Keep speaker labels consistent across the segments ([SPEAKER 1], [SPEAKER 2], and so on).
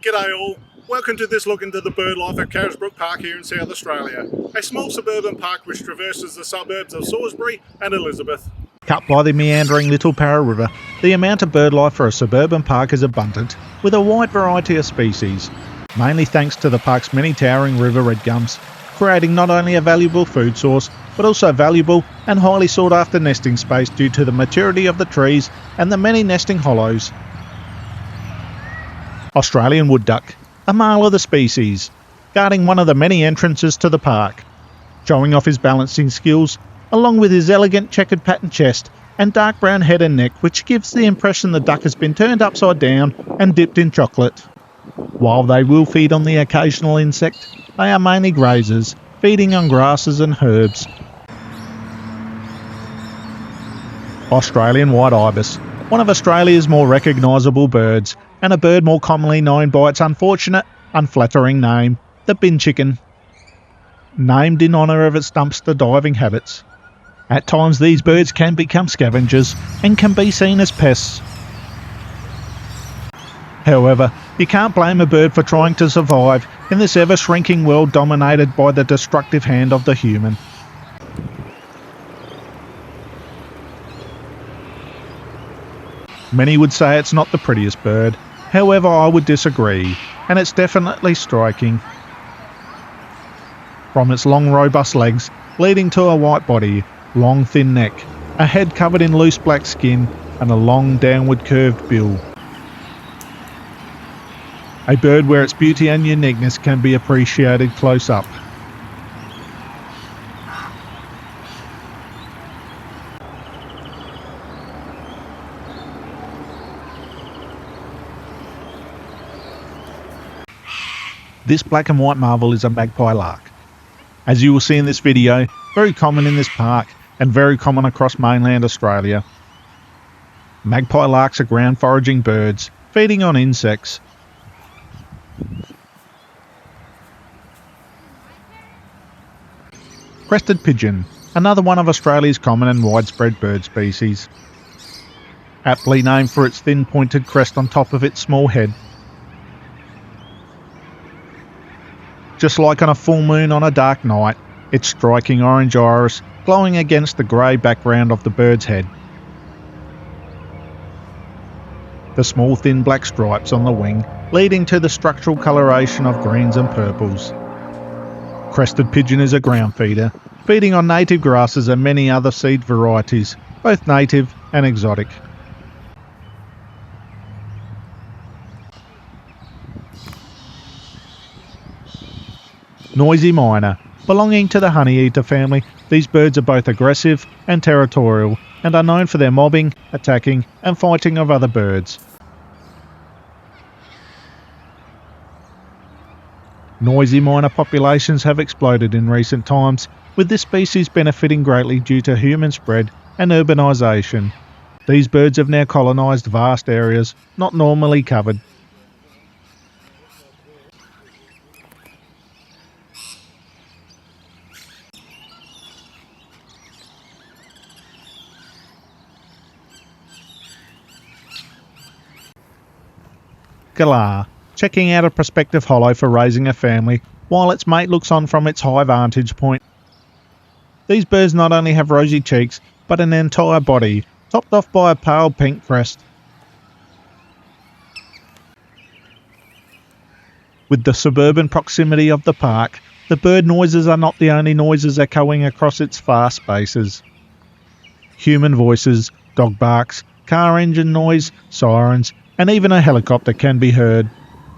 [SPEAKER 1] G'day all, welcome to this look into the bird life at Carisbrooke Park here in South Australia, a small suburban park which traverses the suburbs of Salisbury and Elizabeth.
[SPEAKER 2] Cut by the meandering Little Parra River, the amount of bird life for a suburban park is abundant, with a wide variety of species, mainly thanks to the park's many towering river red gums, creating not only a valuable food source, but also valuable and highly sought after nesting space due to the maturity of the trees and the many nesting hollows. Australian wood duck, a male of the species, guarding one of the many entrances to the park, showing off his balancing skills, along with his elegant checkered pattern chest and dark brown head and neck, which gives the impression the duck has been turned upside down and dipped in chocolate. While they will feed on the occasional insect, they are mainly grazers, feeding on grasses and herbs. Australian White Ibis, one of Australia's more recognisable birds, and a bird more commonly known by its unfortunate, unflattering name, the bin chicken. Named in honour of its dumpster diving habits. At times these birds can become scavengers and can be seen as pests. However, you can't blame a bird for trying to survive in this ever-shrinking world dominated by the destructive hand of the human. Many would say it's not the prettiest bird, however I would disagree, and it's definitely striking. From its long robust legs, leading to a white body, long thin neck, a head covered in loose black skin, and a long downward curved bill. A bird where its beauty and uniqueness can be appreciated close up. This black and white marvel is a magpie lark. As you will see in this video, very common in this park and very common across mainland Australia. Magpie larks are ground foraging birds, feeding on insects. Crested pigeon, another one of Australia's common and widespread bird species. Aptly named for its thin pointed crest on top of its small head. Just like on a full moon on a dark night, its striking orange iris glowing against the grey background of the bird's head. The small thin black stripes on the wing leading to the structural coloration of greens and purples. Crested pigeon is a ground feeder, feeding on native grasses and many other seed varieties, both native and exotic. Noisy miner. Belonging to the honeyeater family, these birds are both aggressive and territorial and are known for their mobbing, attacking and fighting of other birds. Noisy miner populations have exploded in recent times, with this species benefiting greatly due to human spread and urbanisation. These birds have now colonised vast areas not normally covered. Galah, checking out a prospective hollow for raising a family, while its mate looks on from its high vantage point. These birds not only have rosy cheeks, but an entire body, topped off by a pale pink crest. With the suburban proximity of the park, the bird noises are not the only noises echoing across its vast spaces. Human voices, dog barks, car engine noise, sirens, and even a helicopter can be heard,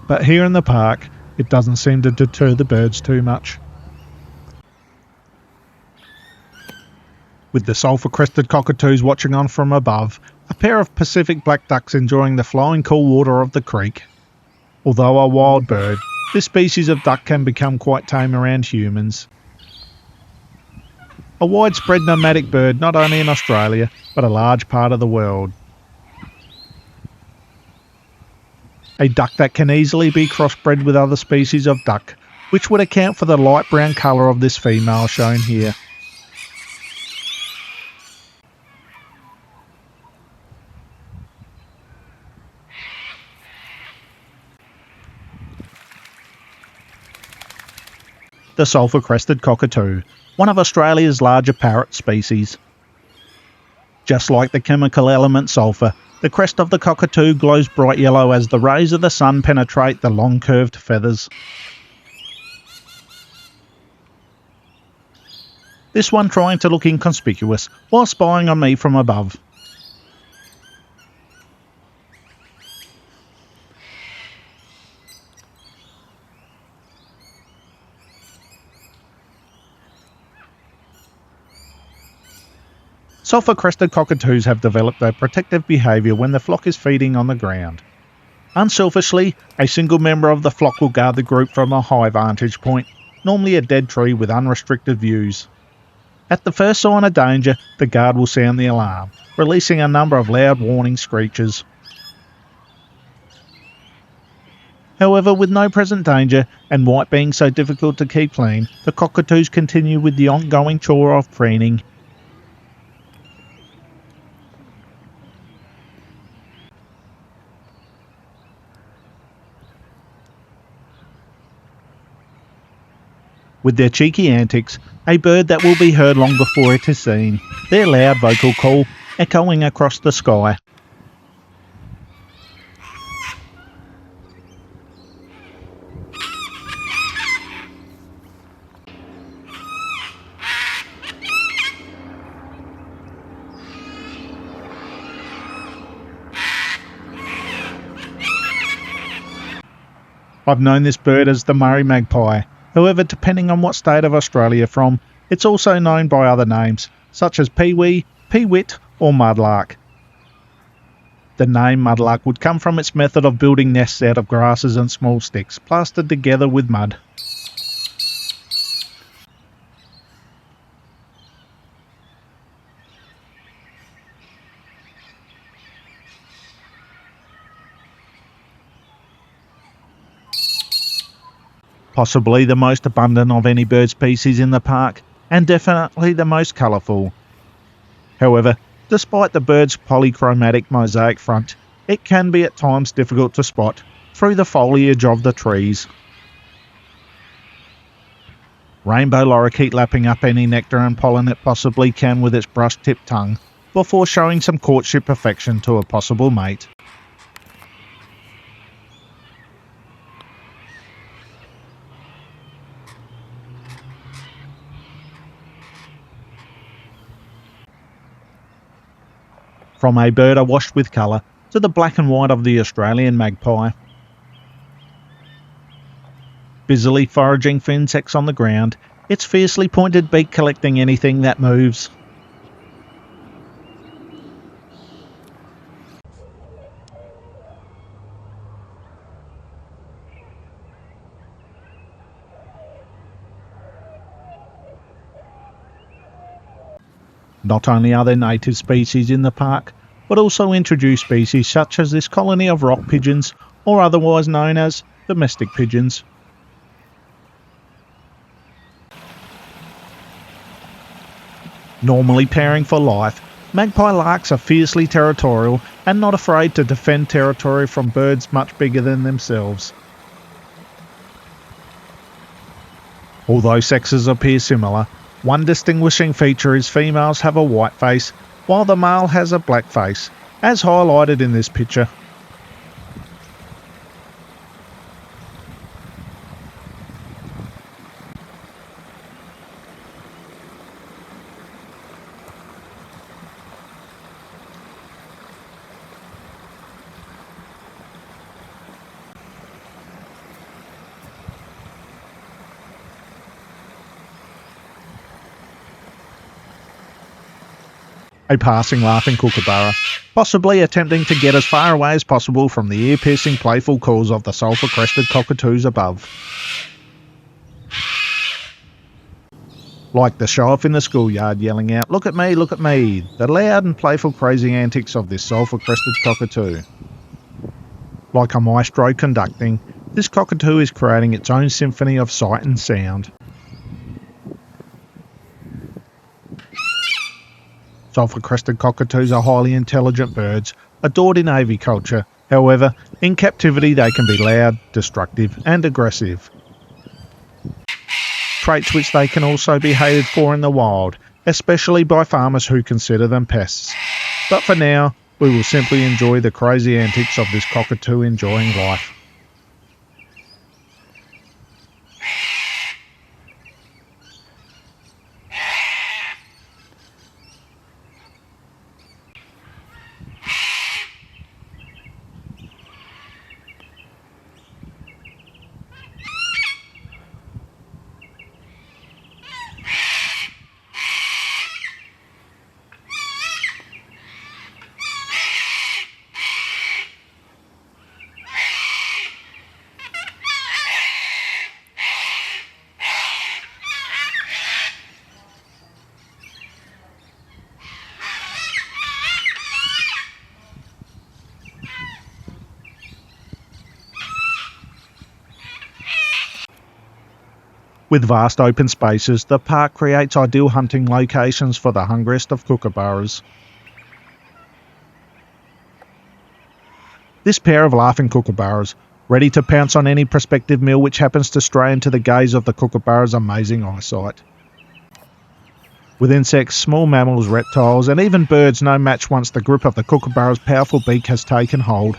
[SPEAKER 2] but here in the park it doesn't seem to deter the birds too much. With the Sulphur Crested Cockatoos watching on from above, a pair of Pacific black ducks enjoying the flowing cool water of the creek. Although a wild bird, this species of duck can become quite tame around humans. A widespread nomadic bird not only in Australia, but a large part of the world. A duck that can easily be crossbred with other species of duck, which would account for the light brown colour of this female shown here. the Sulphur Crested Cockatoo, one of Australia's larger parrot species. Just like the chemical element sulphur, the crest of the cockatoo glows bright yellow as the rays of the sun penetrate the long curved feathers. This one trying to look inconspicuous while spying on me from above. Sulphur Crested Cockatoos have developed a protective behaviour when the flock is feeding on the ground. Unselfishly, a single member of the flock will guard the group from a high vantage point, normally a dead tree with unrestricted views. At the first sign of danger, the guard will sound the alarm, releasing a number of loud warning screeches. However, with no present danger, and white being so difficult to keep clean, the cockatoos continue with the ongoing chore of preening. With their cheeky antics, a bird that will be heard long before it is seen, their loud vocal call echoing across the sky. I've known this bird as the Murray magpie. However, depending on what state of Australia you're from, it's also known by other names, such as peewee, peewit or mudlark. The name mudlark would come from its method of building nests out of grasses and small sticks, plastered together with mud. Possibly the most abundant of any bird species in the park, and definitely the most colourful. However, despite the bird's polychromatic mosaic front, it can be at times difficult to spot through the foliage of the trees. Rainbow lorikeet lapping up any nectar and pollen it possibly can with its brush-tipped tongue, before showing some courtship affection to a possible mate. From a bird awash with colour to the black and white of the Australian magpie. Busily foraging for insects on the ground, its fiercely pointed beak collecting anything that moves. Not only are there native species in the park, but also introduced species such as this colony of rock pigeons, or otherwise known as domestic pigeons. Normally pairing for life, magpie larks are fiercely territorial and not afraid to defend territory from birds much bigger than themselves. Although sexes appear similar, one distinguishing feature is females have a white face, while the male has a black face, as highlighted in this picture. A passing laughing kookaburra, possibly attempting to get as far away as possible from the ear-piercing playful calls of the sulphur crested cockatoos above. Like the show-off in the schoolyard yelling out, "Look at me, look at me," the loud and playful crazy antics of this sulphur crested cockatoo. Like a maestro conducting, this cockatoo is creating its own symphony of sight and sound. Sulphur crested cockatoos are highly intelligent birds, adored in aviculture. However, in captivity they can be loud, destructive and aggressive. traits which they can also be hated for in the wild, especially by farmers who consider them pests. But for now, we will simply enjoy the crazy antics of this cockatoo enjoying life. With vast open spaces, the park creates ideal hunting locations for the hungriest of kookaburras. This pair of laughing kookaburras, ready to pounce on any prospective meal which happens to stray into the gaze of the kookaburra's amazing eyesight. With insects, small mammals, reptiles, and even birds no match once the grip of the kookaburra's powerful beak has taken hold.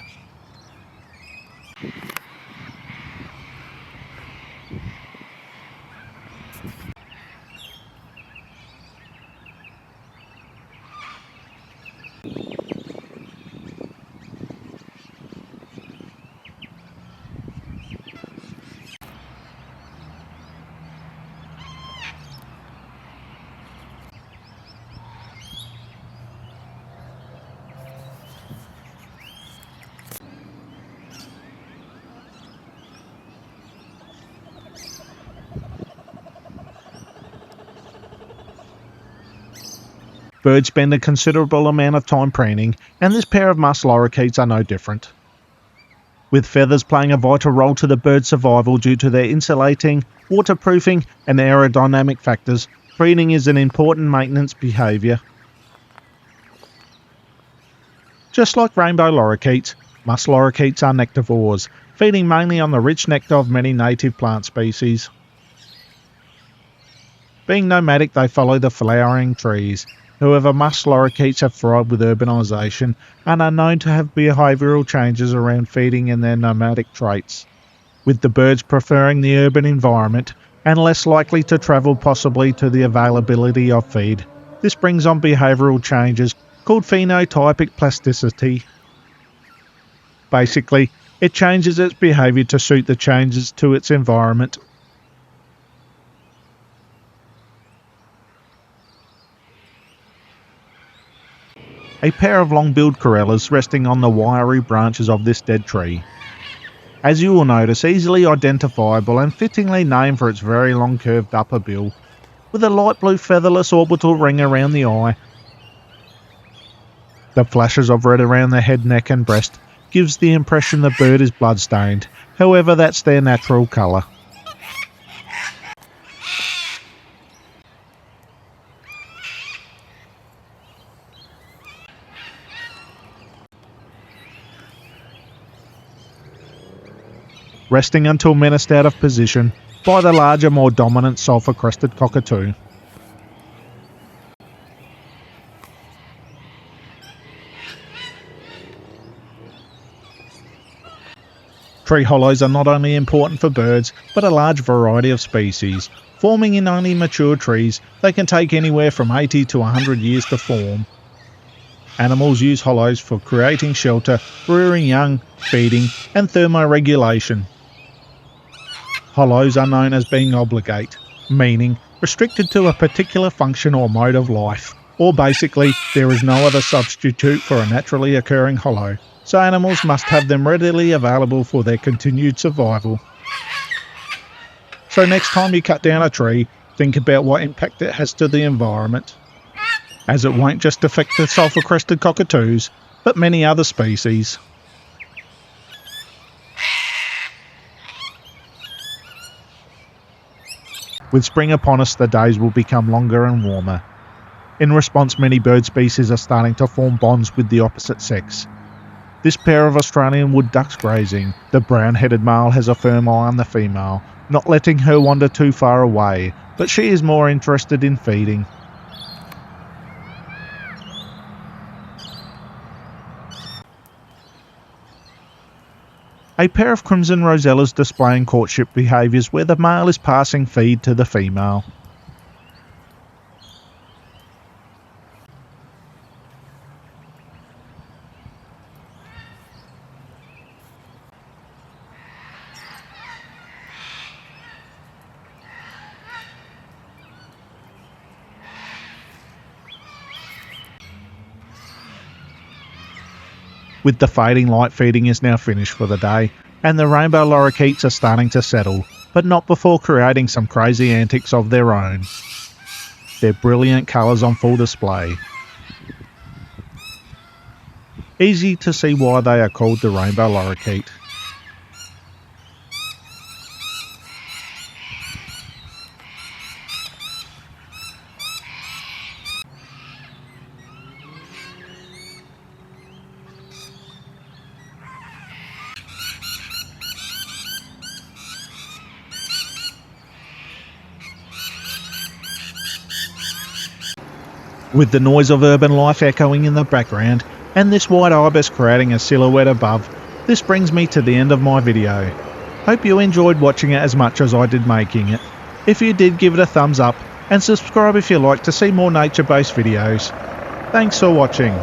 [SPEAKER 2] Birds spend a considerable amount of time preening, and this pair of musk lorikeets are no different. With feathers playing a vital role to the bird's survival due to their insulating, waterproofing and aerodynamic factors, preening is an important maintenance behaviour. Just like rainbow lorikeets, musk lorikeets are nectivores, feeding mainly on the rich nectar of many native plant species. Being nomadic, they follow the flowering trees. However, musk lorikeets have thrived with urbanisation and are known to have behavioural changes around feeding and their nomadic traits, with the birds preferring the urban environment and less likely to travel possibly to the availability of feed. This brings on behavioural changes called phenotypic plasticity. Basically, it changes its behaviour to suit the changes to its environment. A pair of long-billed corellas resting on the wiry branches of this dead tree. As you will notice, easily identifiable and fittingly named for its very long curved upper bill, with a light blue featherless orbital ring around the eye. The flashes of red around the head, neck and breast gives the impression the bird is blood-stained, however that's their natural colour. Resting until menaced out of position by the larger, more dominant Sulphur Crested Cockatoo. Tree hollows are not only important for birds, but a large variety of species. Forming in only mature trees, they can take anywhere from 80 to 100 years to form. Animals use hollows for creating shelter, rearing young, feeding, and thermoregulation. Hollows are known as being obligate, meaning restricted to a particular function or mode of life, or basically there is no other substitute for a naturally occurring hollow, so animals must have them readily available for their continued survival. So next time you cut down a tree, think about what impact it has to the environment, as it won't just affect the Sulphur Crested Cockatoos, but many other species. With spring upon us, the days will become longer and warmer. In response, many bird species are starting to form bonds with the opposite sex. This pair of Australian wood ducks grazing. The brown-headed male has a firm eye on the female, not letting her wander too far away, but she is more interested in feeding. A pair of crimson rosellas displaying courtship behaviours where the male is passing feed to the female. With the fading light, feeding is now finished for the day, and the rainbow lorikeets are starting to settle, but not before creating some crazy antics of their own. Their brilliant colours on full display. Easy to see why they are called the rainbow lorikeet. With the noise of urban life echoing in the background, and this white ibis creating a silhouette above, this brings me to the end of my video. Hope you enjoyed watching it as much as I did making it. If you did, give it a thumbs up, and subscribe if you like to see more nature-based videos. Thanks for watching.